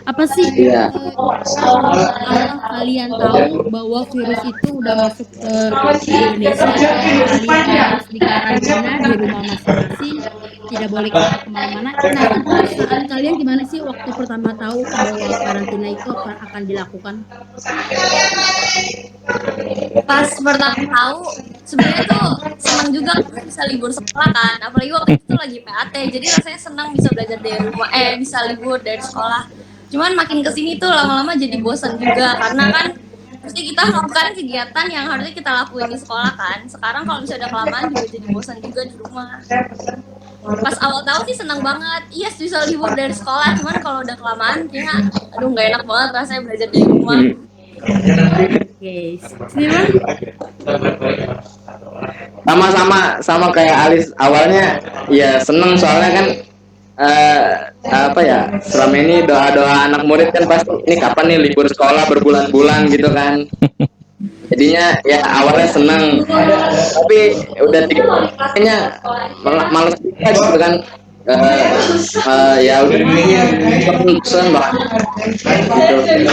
Apa sih Iya. awal kalian tahu bahwa virus itu udah masuk ke Indonesia dan kalian harus dikarantina di rumah masing-masing, tidak boleh keluar kemana-mana. Nah, itu perasaan kalian gimana sih waktu pertama tahu bahwa karantina itu akan dilakukan? Pas pertama tahu sebenarnya tuh senang juga karena bisa libur sekolah kan, apalagi waktu itu tuh lagi PAT, jadi rasanya senang bisa belajar dari rumah, bisa libur dari sekolah. Cuman makin kesini tuh lama-lama jadi bosan juga karena kan pasti kita melakukan kegiatan yang harusnya kita lakuin di sekolah kan. Sekarang kalau misalnya udah kelamaan juga jadi bosan juga di rumah. Pas awal tahu sih senang banget, iya yes, bisa libur dari sekolah, cuman kalau udah kelamaan kayaknya aduh nggak enak banget rasanya belajar dari rumah. Oke, Steven? Sama kayak Alis, awalnya ya seneng soalnya kan apa ya, selama ini doa-doa anak murid kan pasti ini kapan nih libur sekolah berbulan-bulan gitu kan. Jadinya ya awalnya seneng, tapi udah kayaknya males juga gitu kan. Ya udah bosan banget gitu.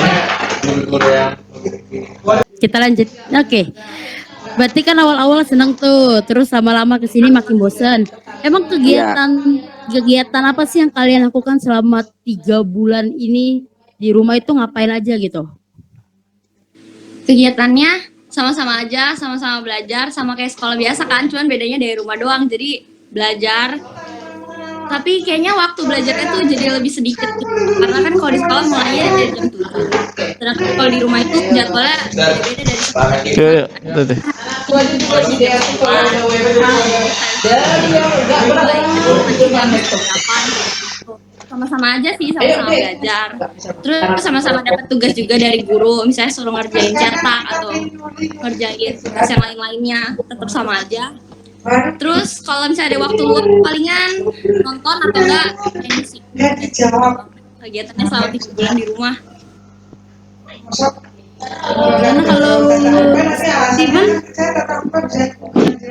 Kita lanjut. Oke. Berarti kan awal-awal seneng tuh, terus lama-lama kesini makin bosen. Emang Iya. kegiatan apa sih yang kalian lakukan selama 3 bulan ini di rumah itu ngapain aja gitu? Kegiatannya sama-sama aja, sama-sama belajar, sama kayak sekolah biasa kan, cuman bedanya dari rumah doang, jadi belajar. Tapi kayaknya waktu belajarnya tuh jadi lebih sedikit gitu. Karena kan kalau di sekolah mulainya dari jam 7. Sedangkan kalau di rumah itu jadwalnya beda-beda dari sekolah. Sama-sama aja sih, sama-sama belajar. Terus sama-sama dapat tugas juga dari guru, misalnya suruh ngerjain cetak atau ngerjain tugas yang lain-lainnya, tetap sama aja. Terus kalau misalnya ada waktu luang palingan nonton atau enggak main musik. Kegiatannya selama 3 bulan di rumah. Karena kalau Steven,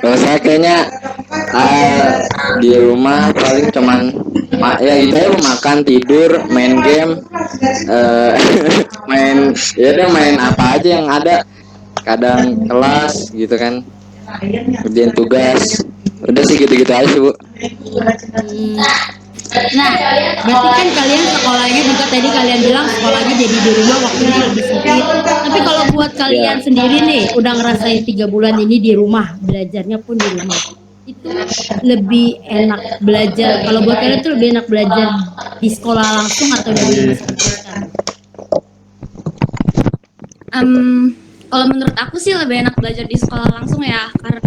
Kalau saya kayaknya di rumah paling cuman ya itu ya, makan, tidur, main game, main ya udah main apa aja yang ada, kadang kelas gitu kan, kerjain tugas, udah sih gitu-gitu aja Bu. nah, berarti kan kalian sekolahnya juga tadi kalian bilang sekolahnya jadi di rumah waktunya lebih sempit. Tapi kalau buat kalian sendiri nih, udah ngerasain 3 bulan ini di rumah, belajarnya pun di rumah, itu lebih enak belajar. Kalau buat kalian tuh lebih enak belajar di sekolah langsung atau di rumah seperti sekarang? Kalau menurut aku sih lebih enak belajar di sekolah langsung ya, karena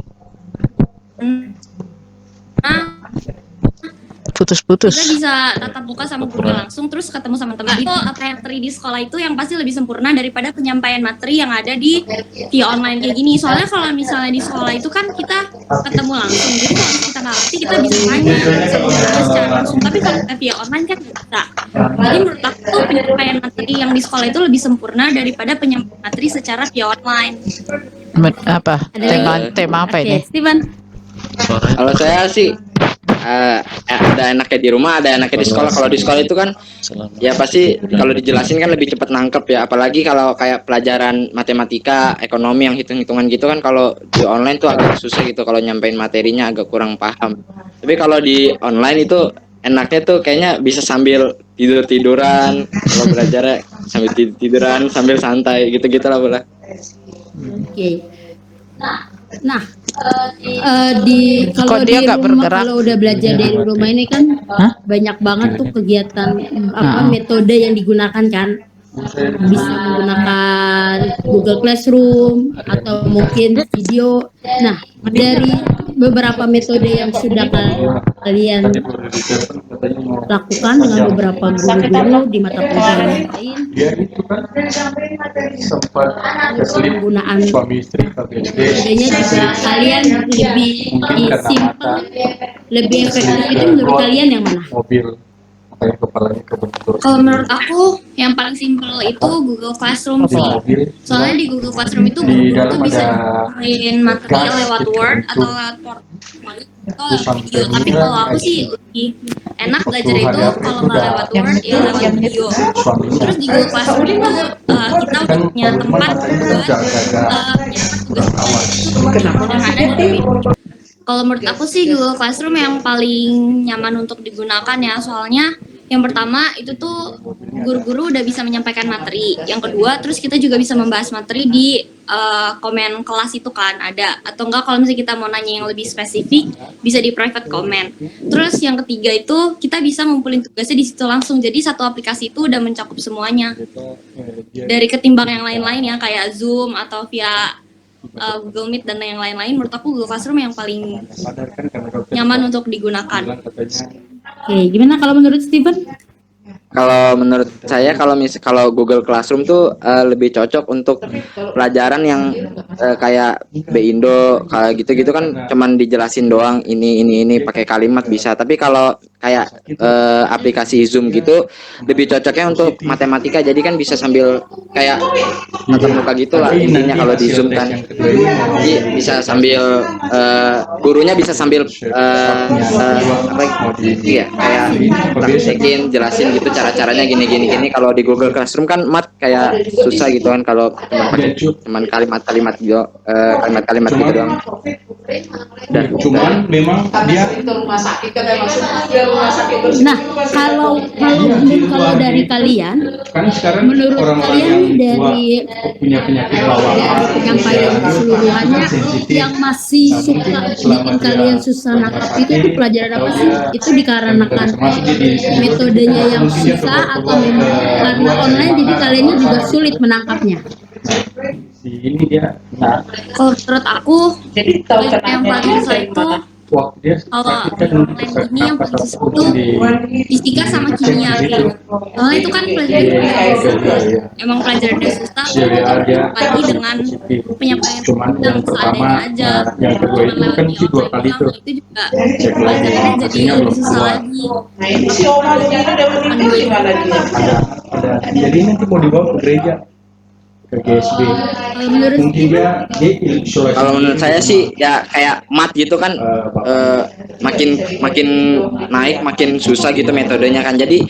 putus-putus. kita bisa tatap muka sama gurunya langsung, terus ketemu sama teman. Itu apa yang materi di sekolah itu yang pasti lebih sempurna daripada penyampaian materi yang ada di via online kayak gini. Soalnya kalau misalnya di sekolah itu kan kita ketemu langsung, jadi kalau kita nggak ngerti kita bisa tanya, bisa ngobrol secara langsung. Tapi kalau kita via online kan nggak bisa. Jadi menurut aku penyampaian materi yang di sekolah itu lebih sempurna daripada penyampaian materi secara via online. Apa? Tema apa ini? Steven? Kalau saya sih ada enaknya di rumah, ada enaknya di sekolah. Kalau di sekolah itu kan ya pasti kalau dijelasin kan lebih cepat nangkep ya, apalagi kalau kayak pelajaran matematika, ekonomi yang hitung-hitungan gitu kan, kalau di online tuh agak susah gitu kalau nyampein materinya, agak kurang paham. Tapi kalau di online itu enaknya tuh kayaknya bisa sambil tiduran, kalau belajarnya sambil tiduran, sambil santai gitu-gitu lah boleh. Oke. Nah, kalau di rumah, kalau udah belajar dari rumah ini kan banyak banget tuh kegiatan metode yang digunakan kan, bisa menggunakan Google Classroom atau mungkin video. Nah, dari beberapa metode yang sudah kalian lakukan dengan beberapa guru-guru di mata pelajaran yang lain, penggunaan metodenya juga kalian lebih simple, lebih efektif, itu menurut kalian yang mana? Kalau menurut aku yang paling simpel itu Google Classroom sih. Soalnya di Google Classroom itu guru tuh bisa main materi lewat Word atau lewat PowerPoint. lewat video. Tapi kalau aku sih lebih enak belajar itu kalau nggak lewat Word ya lewat video. Terus di Google Classroom itu kita punya tempat buat tugas sederhana dari video. Kalau menurut aku sih Google Classroom yang paling nyaman untuk digunakan ya, soalnya yang pertama itu tuh guru-guru udah bisa menyampaikan materi. Yang kedua, terus kita juga bisa membahas materi di komen kelas itu kan ada. Atau enggak kalau misalnya kita mau nanya yang lebih spesifik, bisa di private comment. Terus yang ketiga itu kita bisa ngumpulin tugasnya di situ langsung. Jadi satu aplikasi itu udah mencakup semuanya. Dari ketimbang yang lain-lain ya kayak Zoom atau via Google Meet dan yang lain-lain, menurut aku Google Classroom yang paling nyaman untuk digunakan. Oke, gimana kalau menurut Steven? Kalau menurut saya kalau Google Classroom tuh lebih cocok untuk pelajaran yang kayak Bindo kayak gitu-gitu kan cuman dijelasin doang ini pakai kalimat bisa. Tapi kalau kayak aplikasi Zoom gitu lebih cocoknya untuk matematika. Jadi kan bisa sambil kayak tatap muka gitu lah intinya kalau di Zoom kan. Jadi bisa sambil gurunya bisa sambil kayak praktekin jelasin gitu cara-caranya gini. Kalau di Google Classroom kan kayak susah gitu kan kalau cuman kalimat-kalimat gitu kalimat-kalimat gitu doang. Dan cuman memang dia Nah, kalau dari kalian, kan sekarang menurut kalian dari punya penyakit bawaan yang paling keseluruhannya yang masih suka bikin kalian susah nangkap itu pelajaran apa sih? Itu dikarenakan metodenya yang susah atau memang karena online jadi kaliannya juga sulit menangkapnya? ini dia Kalau menurut aku, yang paling susah itu waktu dia kalau online ini yang paling susah itu fisika sama kimia gitu. Soalnya itu kan pelajaran emang pelajarannya susah, lagi dengan penyampaian yang seadanya aja. yang kedua itu kan mesti 2 kali tuh Itu juga pelajarannya jadi lebih susah lagi. jadi nanti mau dibawa ke gereja ke GSB Kalau menurut mungkin dia isolasi. kalau menurut saya sih ya kayak mat gitu kan makin naik makin susah gitu metodenya kan. Jadi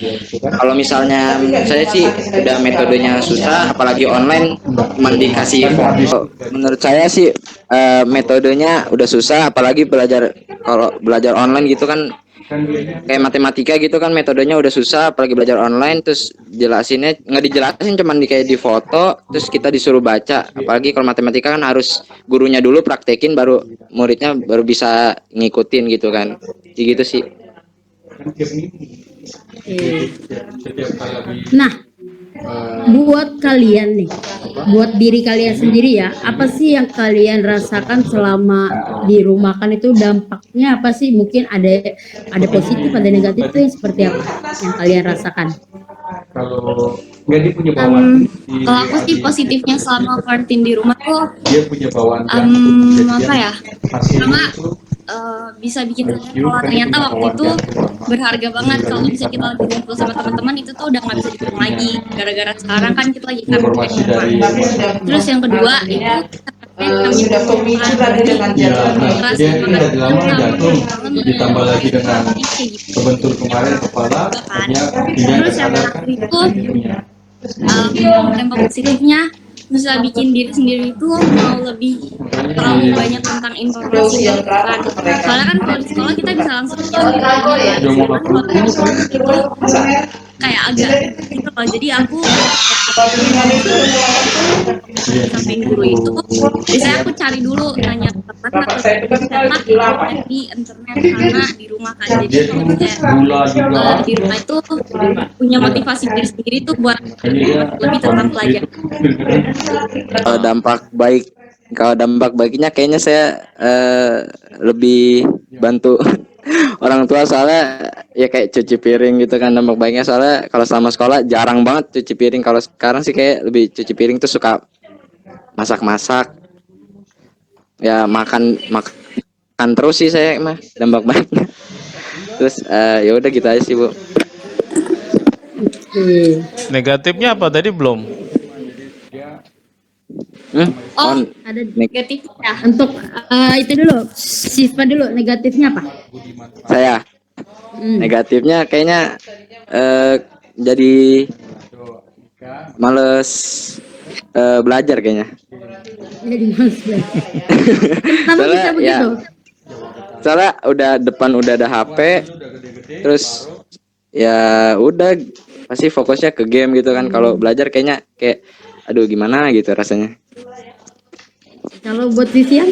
kalau misalnya menurut saya sih udah metodenya susah apalagi online cuma dikasih foto. Menurut saya sih metodenya udah susah apalagi kalau belajar online gitu kan kayak matematika gitu kan metodenya udah susah apalagi belajar online terus jelasinnya nggak dijelasin cuman kayak di foto terus kita disuruh baca. Apalagi kalau matematika kan harus gurunya dulu praktekin baru muridnya baru bisa ngikutin gitu kan. Jadi gitu sih. Nah, buat kalian nih, buat diri kalian sendiri ya, apa sih yang kalian rasakan selama di rumah kan itu dampaknya apa sih? Mungkin ada positif, ada negatif tuh yang seperti apa yang kalian rasakan? Kalau nggak dia punya bawaan Kalau aku sih positifnya selama quarantine di rumah tuh dia punya bawaan apa ya? Pertama bisa bikin kalau ternyata waktu itu berharga banget kalau bisa kita lagi ngumpul sama teman-teman itu tuh udah nggak bisa diulang lagi gara-gara sekarang kan kita lagi informasi dari terus yang kedua itu sudah pemicu tadi dengan dia udah lama jantung ditambah lagi dengan kebentur kemarin kepala hanya terus yang terakhir itu dampak positifnya bisa bikin diri sendiri itu mau lebih terlalu banyak tentang informasi yang kan. Soalnya kan kalau di sekolah kita bisa langsung kayak agak gitu loh. Jadi aku sampai guru itu biasanya aku cari dulu nanya ke teman atau cetak di internet karena di rumah kan. Jadi kalau misalnya di rumah itu punya motivasi diri sendiri tuh buat lebih tentang pelajaran. Kalau dampak baiknya kayaknya saya lebih bantu orang tua soalnya ya kayak cuci piring gitu kan. Dampak baiknya soalnya kalau selama sekolah jarang banget cuci piring. Kalau sekarang sih kayak lebih cuci piring tuh suka masak-masak ya makan terus sih saya mah dampak baiknya. Terus ya udah gitu aja sih Bu. Negatifnya apa tadi belum? Oh, Ada negatif ya. untuk itu dulu, siswa dulu negatifnya apa? Saya negatifnya kayaknya jadi males belajar kayaknya. Jadi males belajar. Kenapa Soalnya, bisa begitu? Soalnya udah ada HP, terus ya udah pasti fokusnya ke game gitu kan. Kalau belajar kayaknya kayak aduh gimana gitu rasanya. Kalau buat Vivian?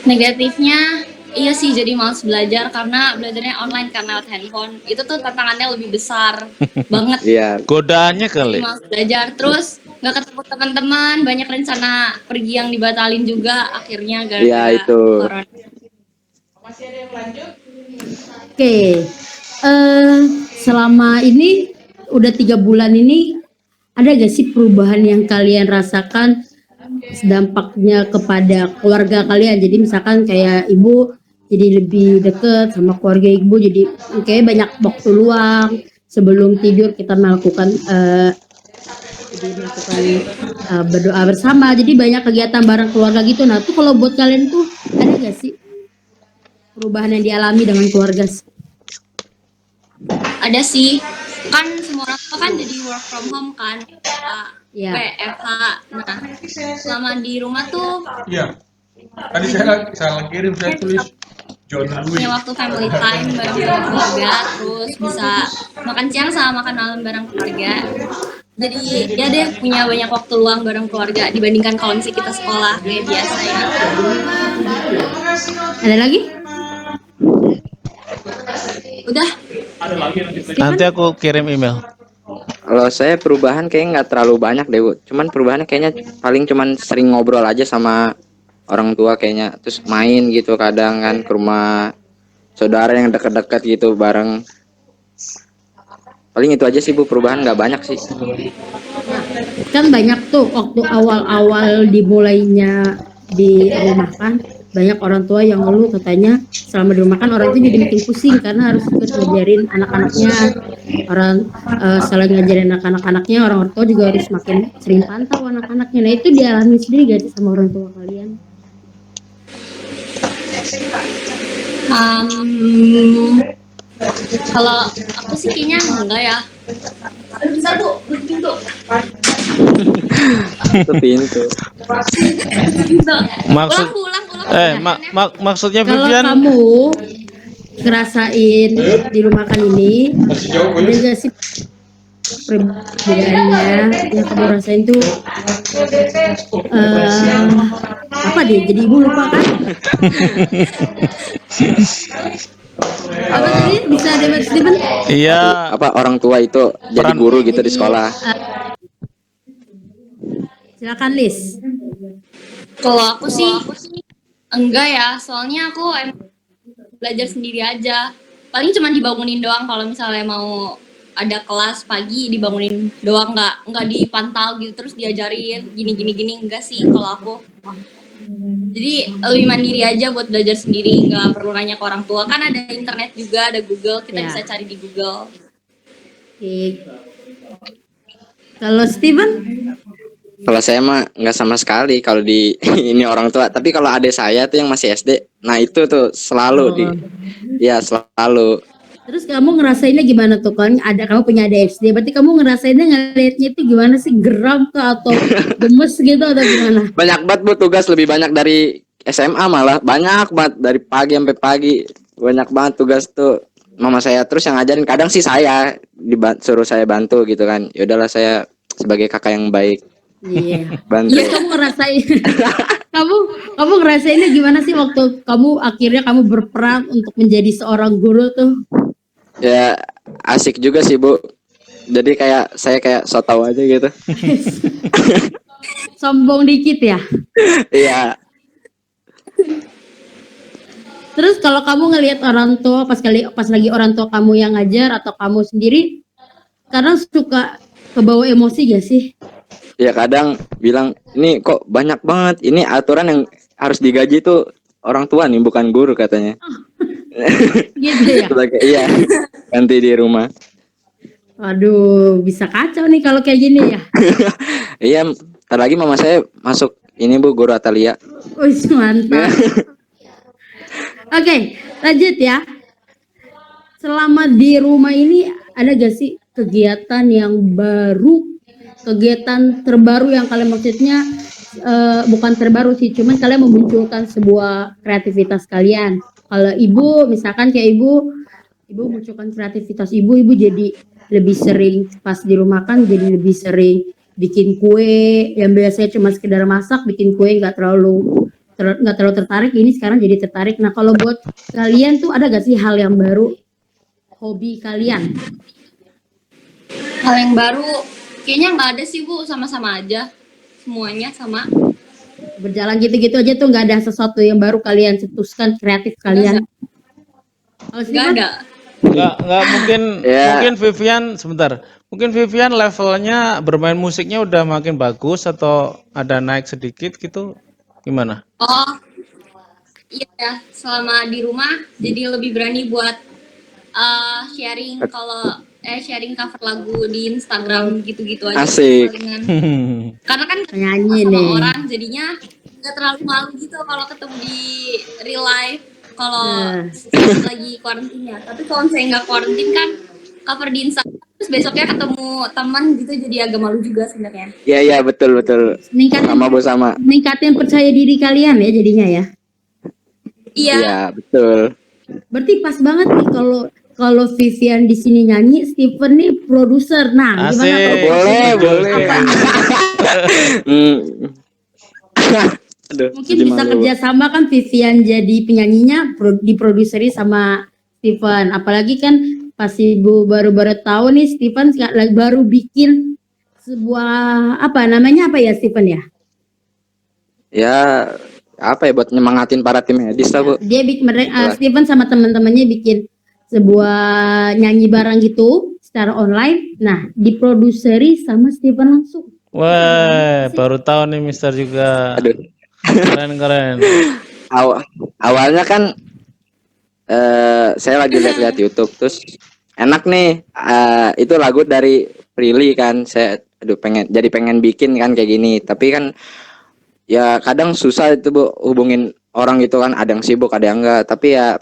Negatifnya iya sih, jadi males belajar karena belajarnya online karena lewat handphone. Itu tuh tantangannya lebih besar banget. Iya, Godaannya Jadi kali. males belajar, terus nggak ketemu teman-teman, banyak rencana pergi yang dibatalin juga akhirnya iya gara-gara itu. corona. Oke. Selama ini udah 3 bulan ini ada gak sih perubahan yang kalian rasakan dampaknya kepada keluarga kalian? Jadi misalkan kayak ibu jadi lebih deket sama keluarga ibu, jadi kayak banyak waktu luang sebelum tidur kita melakukan berdoa bersama. Jadi banyak kegiatan bareng keluarga gitu. Nah, tuh kalau buat kalian tuh ada gak sih perubahan yang dialami dengan keluarga? Ada sih, kan semua orang tua kan jadi work from home kan, Ya. WFH. Nah, selama di rumah tuh Iya. Tadi saya salah kirim, saya tulis John Louis. punya waktu family time bareng sama keluarga, terus bisa makan siang sama makan malam bareng keluarga. Jadi ya deh punya banyak waktu luang bareng keluarga dibandingkan kalau misalnya kita sekolah kayak biasa ya. Ada lagi? Udah. Nanti aku kirim email. Kalau saya perubahan kayaknya nggak terlalu banyak deh, Bu. Cuman perubahannya kayaknya paling cuman sering ngobrol aja sama orang tua kayaknya. Terus main gitu kadang kan ke rumah saudara yang dekat-dekat gitu bareng. Paling itu aja sih, Bu. Perubahan nggak banyak sih. Kan banyak tuh waktu awal-awal dimulainya di rumah kan, banyak orang tua yang ngeluh katanya selama di rumah kan orang itu jadi makin pusing karena harus ikut ngajarin anak-anaknya, selain ngajarin anak-anaknya, orang tua juga harus makin sering pantau anak-anaknya. Nah, itu dialami sendiri gak sih sama orang tua kalian? Kalau aku sih kayaknya enggak ya. Bisa tuh, pintu. Itu pintu. Maksud Pulang. maksudnya Kalau Vivian kamu ngerasain di rumah kan ini, ada gak sih perbedaannya yang kamu rasain tuh apa deh, jadi ibu lupa kan? Apa tadi bisa ada Steven? iya Apa orang tua itu jadi Peran- guru gitu di sekolah. Silakan Lis. Kalau aku sih enggak ya, soalnya aku belajar sendiri aja. Paling cuma dibangunin doang kalau misalnya mau ada kelas pagi dibangunin doang, nggak dipantau gitu terus diajarin gini enggak sih kalau aku. Jadi lebih mandiri aja buat belajar sendiri, nggak perlu nanya ke orang tua. Kan ada internet juga, ada Google, kita Ya. bisa cari di Google. Oke. Kalau Steven? Kalau saya mah nggak sama sekali kalau di ini orang tua. Tapi kalau adik saya tuh yang masih SD, nah itu tuh selalu ya selalu. Terus kamu ngerasainnya gimana tuh kan? Kamu punya adik SD, berarti kamu ngerasainnya ngeliatnya itu gimana sih? Geram kah atau gemes gitu atau gimana? Banyak banget, Bu, tugas lebih banyak dari SMA malah. Banyak banget dari pagi sampai pagi. Banyak banget tugas tuh. Mama saya terus yang ngajarin. Kadang sih saya suruh saya bantu gitu kan. Ya udahlah, saya sebagai kakak yang baik Iya. bantu. Iya, kamu ngerasain. kamu ngerasainnya gimana sih waktu kamu akhirnya kamu berperan untuk menjadi seorang guru tuh? Ya asik juga sih, Bu. Jadi saya kayak so tau aja gitu. Sombong dikit ya. Iya. Terus kalau kamu ngelihat orang tua pas lagi orang tua kamu yang ngajar atau kamu sendiri, kadang suka kebawa emosi gak sih? Ya kadang bilang ini kok banyak banget. Ini aturan yang harus digaji tuh orang tua nih, bukan guru katanya. Gitu ya. Iya. Ganti di rumah. Waduh, bisa kacau nih kalau kayak gini ya. Iya, Ntar lagi mama saya masuk ini Bu, guru Atalia. Wih, mantap. Oke, lanjut ya. Selama di rumah ini ada gak sih kegiatan yang baru, kegiatan terbaru yang kalian maksudnya bukan terbaru sih, cuman kalian memunculkan sebuah kreativitas kalian. Kalau ibu, misalkan kayak ibu munculkan kreativitas ibu jadi lebih sering pas di rumah kan jadi lebih sering bikin kue yang biasanya cuma sekedar masak, bikin kue nggak terlalu tertarik, ini sekarang jadi tertarik. Nah kalau buat kalian tuh ada gak sih hal yang baru, hobi kalian? Hal yang baru kayaknya nggak ada sih Bu, sama-sama aja semuanya sama. Berjalan gitu-gitu aja tuh, nggak ada sesuatu yang baru kalian cetuskan kreatif kalian? Kalau Nggak Steven? ada. Nggak mungkin Ya. mungkin Vivian sebentar. Mungkin Vivian levelnya bermain musiknya udah makin bagus atau ada naik sedikit gitu. Gimana? Oh iya ya, selama di rumah jadi lebih berani buat sharing sharing cover lagu di Instagram gitu-gitu aja. Asik. Palingan. Karena kan Penyanyi sama nih. orang jadinya nggak terlalu malu gitu kalau ketemu di real life kalau lagi karantina. Tapi kalau saya nggak karantin kan cover di Instagram terus besoknya ketemu teman gitu jadi agak malu juga sebenarnya. Iya betul. Sama Bu sama. Meningkatin percaya diri kalian ya jadinya ya. Iya. Iya betul. Berarti pas banget nih kalau Vivian di sini nyanyi, Steven nih produser. Nah, gimana Asik. kalau Boleh. Hmm. Aduh, mungkin jadi bisa malu. kerjasama kan, Vivian jadi penyanyinya, diproduseri sama Steven. Apalagi kan pas ibu baru-baru tahu nih Steven baru bikin sebuah apa ya Steven ya? Ya apa ya, buat nyemangatin para tim medis lah Bu. Dia Itulah. Steven sama teman-temannya bikin sebuah nyanyi bareng gitu secara online. Nah, diproduseri sama Steven langsung. Wah, baru tahu nih Mister juga. Aduh. Keren. Awalnya kan saya lagi lihat YouTube terus enak nih, itu lagu dari Prilly kan, saya pengen bikin kan kayak gini, tapi kan ya kadang susah itu Bu hubungin orang gitu kan, ada yang sibuk ada yang enggak, tapi ya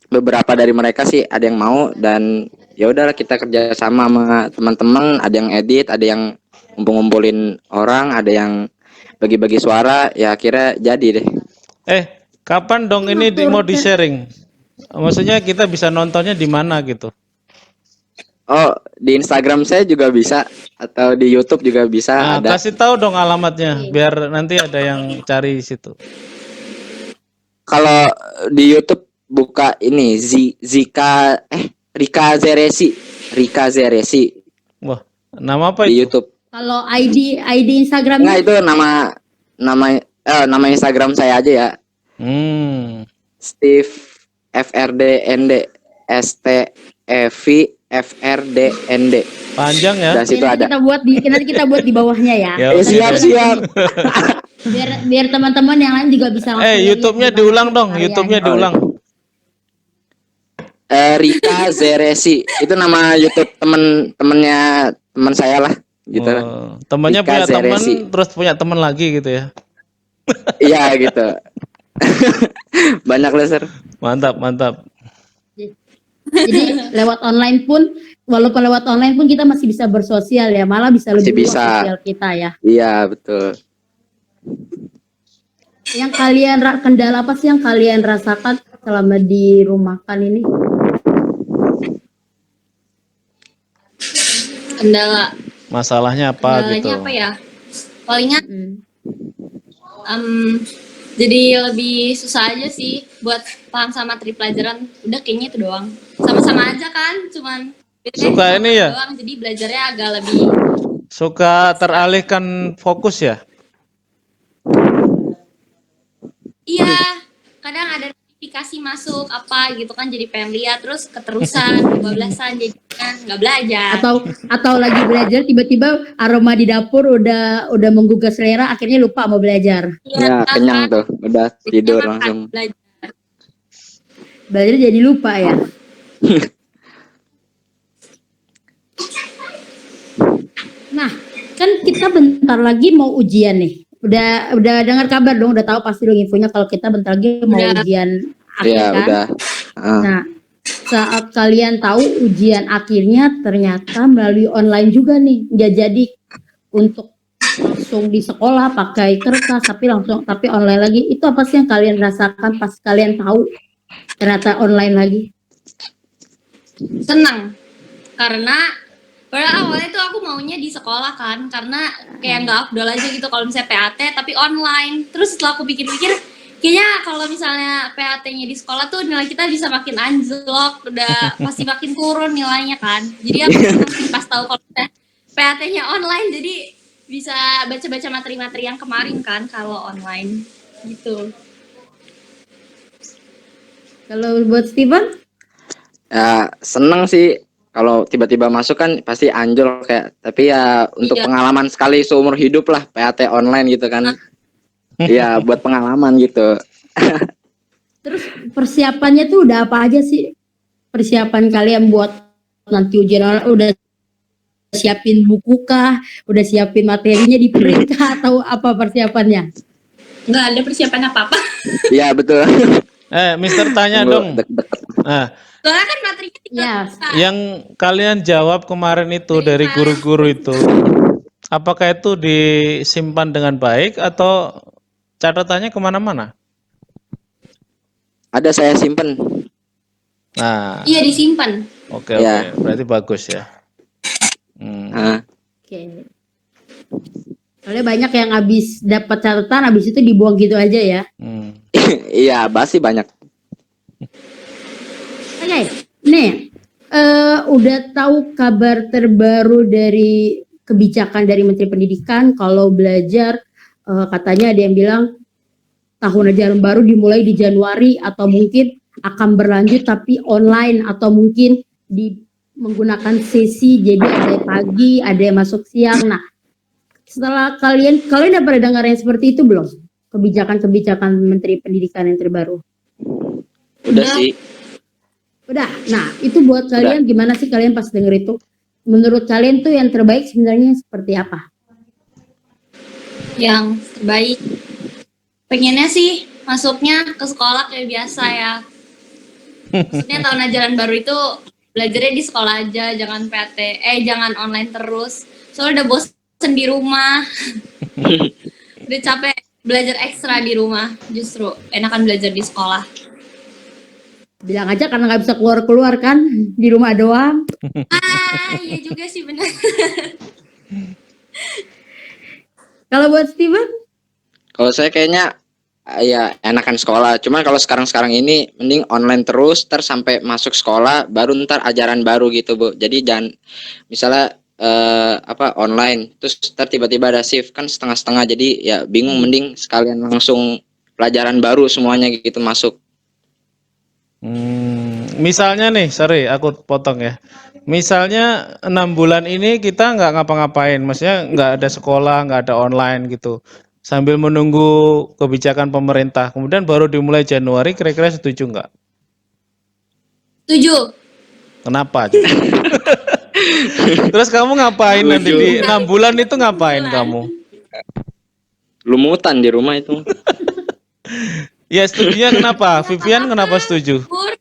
beberapa dari mereka sih ada yang mau dan ya udahlah kita kerja sama teman-teman, ada yang edit, ada yang ngumpulin orang, ada yang bagi-bagi suara, ya akhirnya jadi deh. Kapan dong ini mau di-sharing? Maksudnya kita bisa nontonnya di mana gitu? Oh, di Instagram saya juga bisa atau di YouTube juga bisa. Nah, ada. kasih tahu dong alamatnya biar nanti ada yang cari situ. Kalau di YouTube buka ini Rika Zeresi Wah, nama apa di itu? YouTube. Kalau ID Instagramnya? Enggak, itu nama Instagram saya aja ya. Steve FRDND STEV FRDND. Panjang ya? Dari situ ada. Nanti kita buat di bawahnya ya. Ya, Siap. biar teman-teman yang lain juga bisa langsung lihat YouTube-nya gimana diulang dong, karyanya. YouTube-nya diulang. Rika Zeresi itu nama YouTube temen saya lah gitu. Temannya Rika punya teman Zeresi. terus punya teman lagi gitu ya. Iya gitu. Banyak laser. Mantap. Jadi walaupun lewat online pun kita masih bisa bersosial ya, malah bisa Masih lebih luas bisa. sosial kita ya. Iya betul. Yang kendala apa sih yang kalian rasakan selama di rumahkan ini? Kendala. Masalahnya apa Kendalanya gitu? apa ya? Palingan jadi lebih susah aja sih buat paham sama materi pelajaran. Udah kayaknya itu doang. Sama-sama aja kan, cuman bedanya Suka cuma ini ya? doang, jadi belajarnya agak lebih Suka teralihkan fokus ya? iya. Kadang ada notifikasi masuk apa gitu kan, jadi pengen lihat terus keterusan kebablasan jadi kan nggak belajar. Atau lagi belajar tiba-tiba aroma di dapur udah menggugah selera, akhirnya lupa mau belajar. Ya kenyang tuh, udah tidur langsung. Belajar jadi lupa ya. Nah, kan kita kita bentar lagi mau ujian nih. Udah dengar kabar dong, udah tahu pasti dong infonya kalau kita bentar lagi mau Udah. ujian akhir Iya, kan. udah. Ah. Nah, saat kalian tahu ujian akhirnya ternyata melalui online juga nih, nggak jadi untuk langsung di sekolah pakai kertas tapi online lagi. Itu apa sih yang kalian rasakan pas kalian tahu ternyata online lagi? Senang karena pada awalnya tuh aku maunya di sekolah kan, karena kayak nggak afdol aja gitu kalau misalnya PAT tapi online. Terus setelah aku pikir-pikir, kayaknya kalau misalnya PAT-nya di sekolah tuh nilai kita bisa makin anjlok, udah pasti makin turun nilainya kan. Jadi aku senang sih pas tahu kalau PAT-nya online, jadi bisa baca-baca materi-materi yang kemarin kan kalau online gitu. Kalau buat Steven? Ya seneng sih kalau tiba-tiba masuk kan pasti anjlok kayak, tapi ya untuk Iya. pengalaman sekali seumur hidup lah PAT online gitu kan. Ya buat pengalaman gitu. Terus persiapannya tuh udah apa aja sih? Persiapan kalian buat nanti ujian online, udah siapin buku kah? Udah siapin materinya di print kah? Atau apa persiapannya? Nggak ada persiapan apa-apa. Iya betul. Mister tanya Tunggu, dong. deket-deket. Nah, Soalnya kan materinya tinggal Ya, buka. yang kalian jawab kemarin itu dari guru-guru itu, apakah itu disimpan dengan baik atau catatannya kemana-mana? Ada saya simpen. Nah, Iya disimpan. oke, Ya. berarti bagus ya. Nah, oke. Soalnya banyak yang habis dapat catatan, habis itu dibuang gitu aja ya. iya pasti banyak. Oke, nih, udah tahu kabar terbaru dari kebijakan dari Menteri Pendidikan kalau belajar, katanya ada yang bilang tahun ajaran baru dimulai di Januari atau mungkin akan berlanjut tapi online atau mungkin menggunakan sesi, jadi ada yang pagi, ada yang masuk siang. Nah, setelah kalian udah pada dengar yang seperti itu belum? Kebijakan-kebijakan Menteri Pendidikan yang terbaru. Udah sih. Udah. Nah, itu buat kalian gimana sih kalian pas denger itu? Menurut kalian tuh yang terbaik sebenarnya seperti apa? Yang terbaik. Pengennya sih masuknya ke sekolah kayak biasa ya. Maksudnya tahun ajaran baru itu belajarnya di sekolah aja, jangan PAT, jangan online terus. Soalnya udah bosen di rumah. Udah capek belajar ekstra di rumah, justru enakan belajar di sekolah. Bilang aja karena nggak bisa keluar-keluar kan, di rumah doang. Iya juga sih benar. Kalau buat Steven? Kalau saya kayaknya ya enakan sekolah. Cuman kalau sekarang ini mending online terus, sampai masuk sekolah baru ntar ajaran baru gitu Bu. Jadi jangan misalnya online terus tiba-tiba ada shift kan setengah-setengah, jadi ya bingung, mending sekalian langsung pelajaran baru semuanya gitu masuk. Misalnya nih, sorry aku potong ya. Misalnya 6 bulan ini kita nggak ngapa-ngapain, maksudnya nggak ada sekolah, nggak ada online gitu. Sambil menunggu kebijakan pemerintah, kemudian baru dimulai Januari, kira-kira setuju nggak? Setuju. Kenapa? Terus kamu ngapain nanti di 6 bulan itu ngapain kamu? Lumutan di rumah itu. Ya setujunya kenapa? Vivian kenapa setuju? Libur.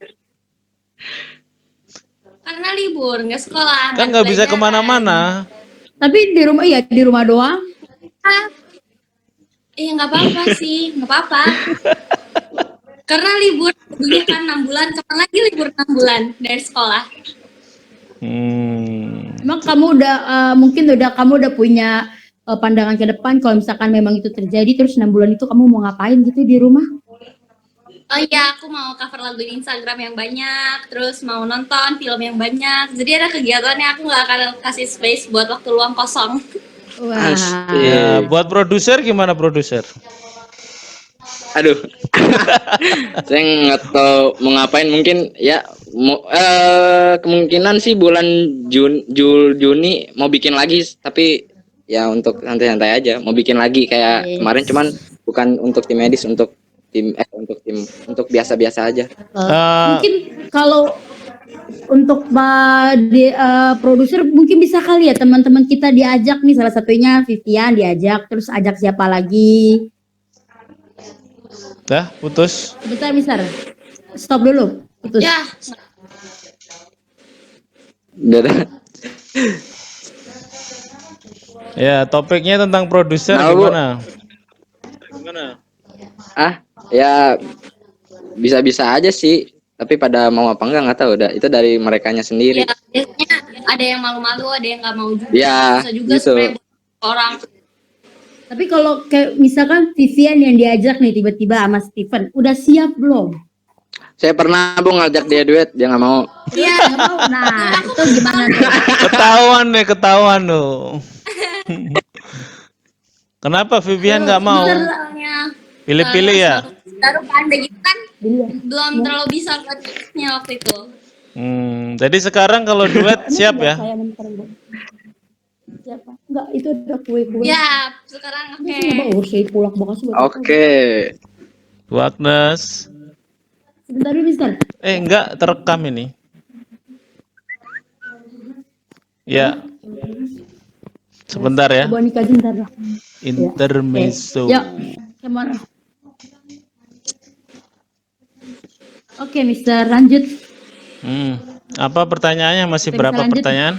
Karena libur, nggak sekolah. Kan nggak bisa kemana-mana. Tapi di rumah, iya di rumah doang. Nggak apa-apa sih, nggak apa-apa. Karena libur, dulu kan 6 bulan, kapan lagi libur 6 bulan dari sekolah. Emang kamu kamu udah punya pandangan ke depan kalau misalkan memang itu terjadi, terus 6 bulan itu kamu mau ngapain gitu di rumah? Oh iya, aku mau cover lagu di Instagram yang banyak, terus mau nonton film yang banyak. Jadi ada kegiatannya, aku nggak akan kasih space buat waktu luang kosong. Wah. Ya, buat produser gimana produser? Aduh. Saya nggak tahu mau ngapain, mungkin ya kemungkinan sih bulan Juni mau bikin lagi, tapi ya untuk santai-santai aja, mau bikin lagi kayak kemarin, cuman bukan untuk tim medis, untuk tim untuk biasa-biasa aja. Mungkin kalau untuk produser mungkin bisa kali ya teman-teman kita diajak nih, salah satunya Vivian diajak, terus ajak siapa lagi? Dah, putus. Sebentar, Mister. Stop dulu. Putus. Ya, Udah dah. Ya, topiknya tentang produser Nah, Bu. gimana? Ya bisa-bisa aja sih. Tapi pada mau apa nggak tahu. Udah itu dari merekanya sendiri. ya biasanya ada yang malu-malu, ada yang nggak mau juga. Ya, Susah juga gitu. sebenarnya buat orang. Tapi kalau kayak misalkan Vivian yang diajak nih tiba-tiba sama Steven, udah siap belum? Saya pernah Bu ngajak dia duet, dia nggak mau. Iya, Nggak mau. Nah, itu gimana tuh? Ketahuan tuh. Kenapa Vivian nggak mau? misalnya Pilih-pilih ya? baru pandai gitu kan, Iya. belum terlalu bisa buatnya waktu itu. Jadi sekarang kalau duet siap ya? Saya mentor enggak. Siapa? Enggak, itu ada kue-kue. Ya, sekarang oke. Oh, saya pulang makasih buat Oke. Bu Agnes. Sebentar dulu, Mister. Enggak terekam ini. Ya. Sebentar ya. Coba nikah sebentar lah. Intermezzo. Ya, come on. Oke, Mister, lanjut. Apa pertanyaannya? Masih Oke, berapa bisa lanjut. pertanyaan?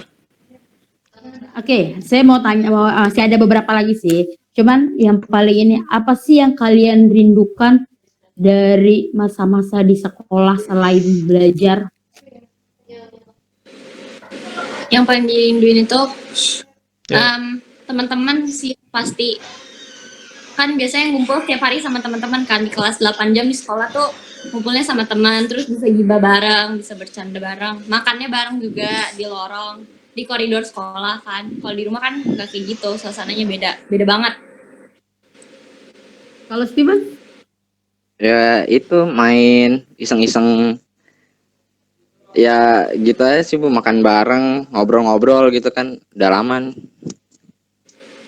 Oke, saya mau tanya, masih ada beberapa lagi sih. Cuman yang paling ini, apa sih yang kalian rindukan dari masa-masa di sekolah selain belajar? Yang paling dirinduin itu Ya. teman-teman sih pasti. Kan biasanya ngumpul tiap hari sama teman-teman kan, di kelas 8 jam di sekolah tuh ngumpulnya sama teman, terus bisa gibah bareng, bisa bercanda bareng, makannya bareng juga di lorong, di koridor sekolah kan. Kalau di rumah kan nggak kayak gitu, suasananya beda banget. Kalau Steven? Ya itu main iseng-iseng. Ya gitu aja sih Bu, makan bareng, ngobrol-ngobrol gitu kan, dalaman.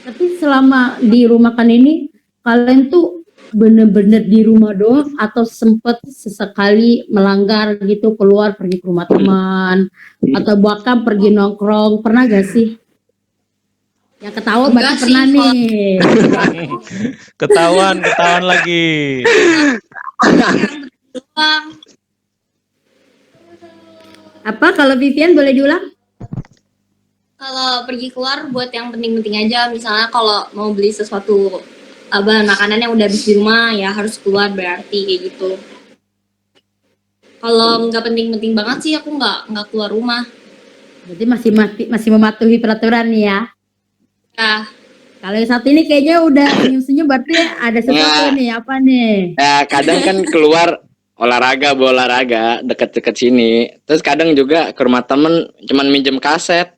Tapi selama di rumah kan ini, kalian tuh bener-bener di rumah doang atau sempet sesekali melanggar gitu, keluar pergi ke rumah teman atau bahkan pergi nongkrong, pernah gak sih? Yang ketawa berarti Enggak pernah sih, nih. Ketahuan lagi. Doang. Apa kalau Vivian boleh diulang? Kalau pergi keluar buat yang penting-penting aja, misalnya kalau mau beli sesuatu bahan makanan yang udah habis di rumah ya harus keluar, berarti kayak gitu. Kalau nggak penting-penting banget sih aku nggak keluar rumah. Berarti masih mematuhi peraturan nih ya. Ya, Kalau yang satu ini kayaknya udah senyum-senyum, berarti ada sesuatu nih, apa nih? Ya kadang kan keluar olahraga deket-deket sini. Terus kadang juga ke rumah temen cuman minjem kaset.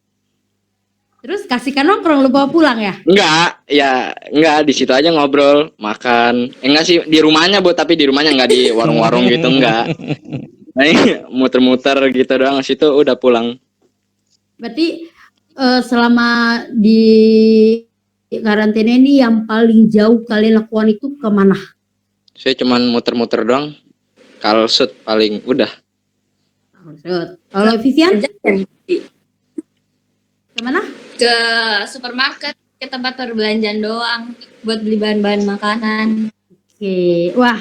Terus kasihkan nongkrong, lu bawa pulang ya? Enggak di situ aja ngobrol, makan. Enggak sih di rumahnya Bu, tapi di rumahnya enggak di warung-warung gitu enggak. Nah, muter-muter gitu doang, situ udah pulang. Berarti selama di karantina ini yang paling jauh kalian lakukan itu kemana? Saya cuman muter-muter doang. Kalsut paling udah. Kalau Vivian kemana? ke supermarket, ke tempat perbelanjaan doang buat beli bahan-bahan makanan. Oke, wah,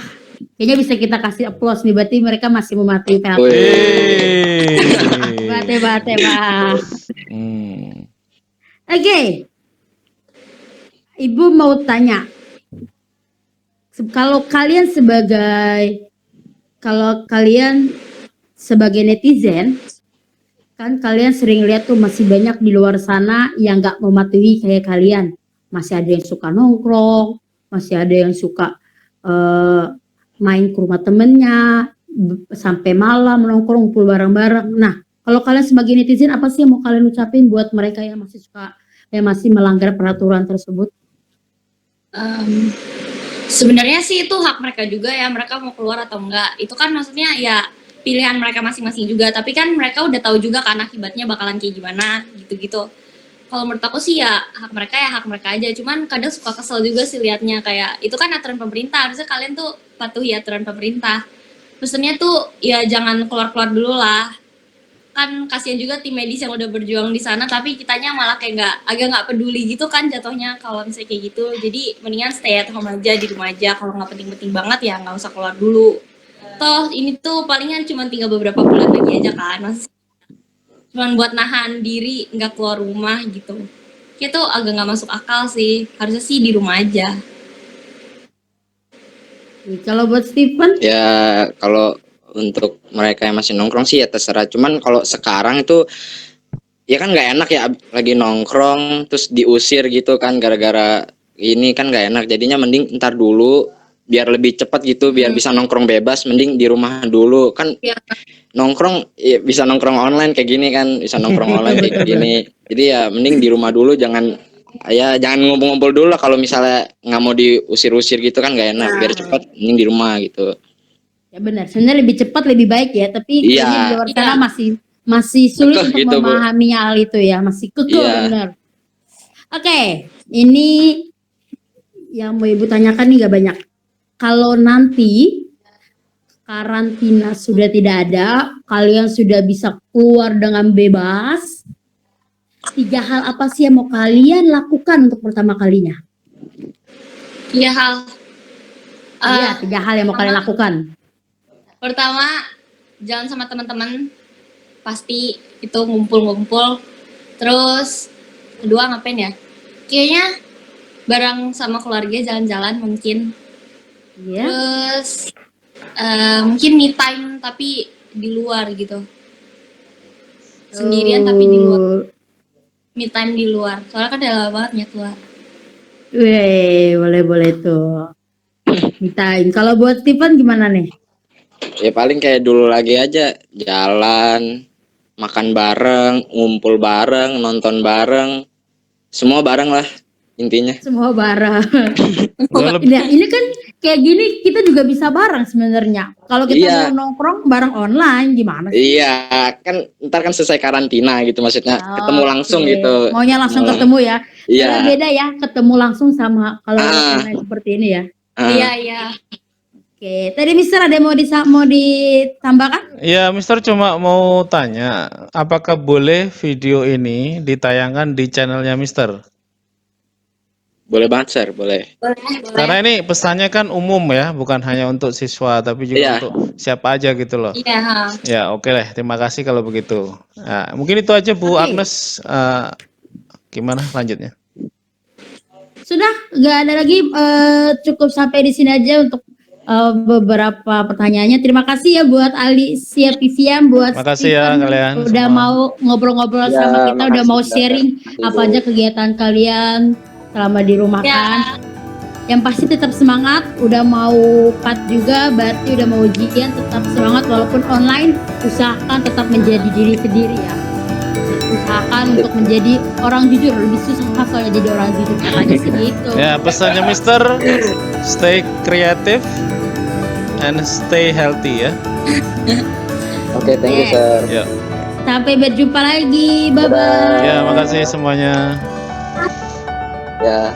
kayaknya bisa kita kasih applause nih. Berarti mereka masih mematuhi peraturan. Wih. Bate, Pak. Hmm. Oke, Ibu mau tanya, kalau kalian sebagai netizen, kan kalian sering lihat tuh masih banyak di luar sana yang nggak mematuhi kayak kalian. Masih ada yang suka nongkrong, masih ada yang suka main ke rumah temennya, sampai malam nongkrong, ngumpul bareng-bareng. Nah, kalau kalian sebagai netizen, apa sih yang mau kalian ucapin buat mereka yang masih melanggar peraturan tersebut? Sebenarnya sih itu hak mereka juga ya, mereka mau keluar atau enggak. Itu kan maksudnya ya pilihan mereka masing-masing juga, tapi kan mereka udah tahu juga kan akibatnya bakalan kayak gimana gitu-gitu. Kalau menurut aku sih ya hak mereka aja, cuman kadang suka kesel juga sih liatnya, kayak itu kan aturan pemerintah, harusnya kalian tuh patuhi aturan pemerintah. Pesennya tuh ya jangan keluar-keluar dulu lah. kan kasihan juga tim medis yang udah berjuang di sana, tapi kitanya malah kayak agak nggak peduli gitu kan jatuhnya kalau misalnya kayak gitu. Jadi mendingan stay at home aja, di rumah aja. Kalau nggak penting-penting banget ya nggak usah keluar dulu. Toh ini tuh palingan cuma tinggal beberapa bulan lagi aja kan, cuman buat nahan diri nggak keluar rumah gitu. Kayak tuh agak nggak masuk akal sih. Harusnya sih di rumah aja. Kalau buat Steven, Ya kalau untuk mereka yang masih nongkrong sih ya terserah. Cuman kalau sekarang itu ya kan nggak enak ya lagi nongkrong terus diusir gitu kan gara-gara ini kan nggak enak. Jadinya mending ntar dulu biar lebih cepat gitu, biar bisa nongkrong bebas. Mending di rumah dulu kan. Ya. Nongkrong ya, bisa nongkrong online kayak gini kan, bisa nongkrong online kayak gini. Jadi ya mending di rumah dulu, jangan ngumpul-ngumpul dulu lah. Kalau misalnya nggak mau diusir-usir gitu kan nggak enak. Biar cepat mending di rumah gitu. ya benar. Sebenarnya lebih cepat lebih baik ya, tapi Iya. kayaknya di luar sana masih sulit Kekeh untuk gitu, Bu. memahami hal itu ya, masih kekeh Iya. benar. Oke, ini yang mau Ibu tanyakan nih gak banyak. Kalau nanti karantina sudah tidak ada, kalian sudah bisa keluar dengan bebas. 3 hal apa sih yang mau kalian lakukan untuk pertama kalinya? Iya hal. Iya, 3 hal yang mau kalian lakukan. Pertama, jalan sama teman-teman. Pasti itu ngumpul-ngumpul. Terus kedua ngapain ya? Kayaknya bareng sama keluarga jalan-jalan mungkin. Iya. Terus mungkin me time tapi di luar gitu. Sendirian tapi di luar. Me time di luar. Soalnya kan udah lama banget nggak keluar. Wih, boleh tuh. Me time. Kalau buat Steven gimana nih? Ya paling kayak dulu lagi aja, jalan, makan bareng, ngumpul bareng, nonton bareng, semua bareng lah intinya. Semua bareng. Gua Nah, ini kan kayak gini kita juga bisa bareng sebenarnya. Kalau kita Iya. mau nongkrong bareng online gimana sih? Iya, kan ntar kan selesai karantina gitu maksudnya, ketemu langsung Oke. gitu. Maunya langsung Mau- ketemu ya. Iya. Karena beda ya ketemu langsung sama kalau Ah. online seperti ini ya. Iya. Oke, tadi Mister ada mau ditambahkan? Ya, Mister cuma mau tanya, apakah boleh video ini ditayangkan di channelnya Mister? Boleh banget, Sir, boleh. Boleh. Karena ini pesannya kan umum ya, bukan hanya untuk siswa, tapi juga Iya. untuk siapa aja gitu loh. Iya. Ha. Ya, oke lah. Terima kasih kalau begitu. Nah, mungkin itu aja Bu Oke. Agnes. Gimana lanjutnya? Sudah, nggak ada lagi. Cukup sampai di sini aja untuk beberapa pertanyaannya. Terima kasih ya buat Alicia Vivian, buat Makasih ya Steven kalian udah semua. mau ngobrol-ngobrol Ya, sama kita, udah makasih mau juga. sharing apa aja kegiatan kalian selama di rumah Ya. kan. Yang pasti tetap semangat, udah mau cut juga, berarti udah mau ujian, tetap semangat walaupun online, usahakan tetap menjadi diri sendiri ya. Usahakan untuk menjadi orang jujur, lebih susah soalnya jadi orang jujur, katanya sih gitu. Ya, pesannya Mister, stay creative and stay healthy ya. Oke, thank you, Yes. Sir. Ya, Sampai berjumpa lagi, bye-bye. ya makasih semuanya. Ya.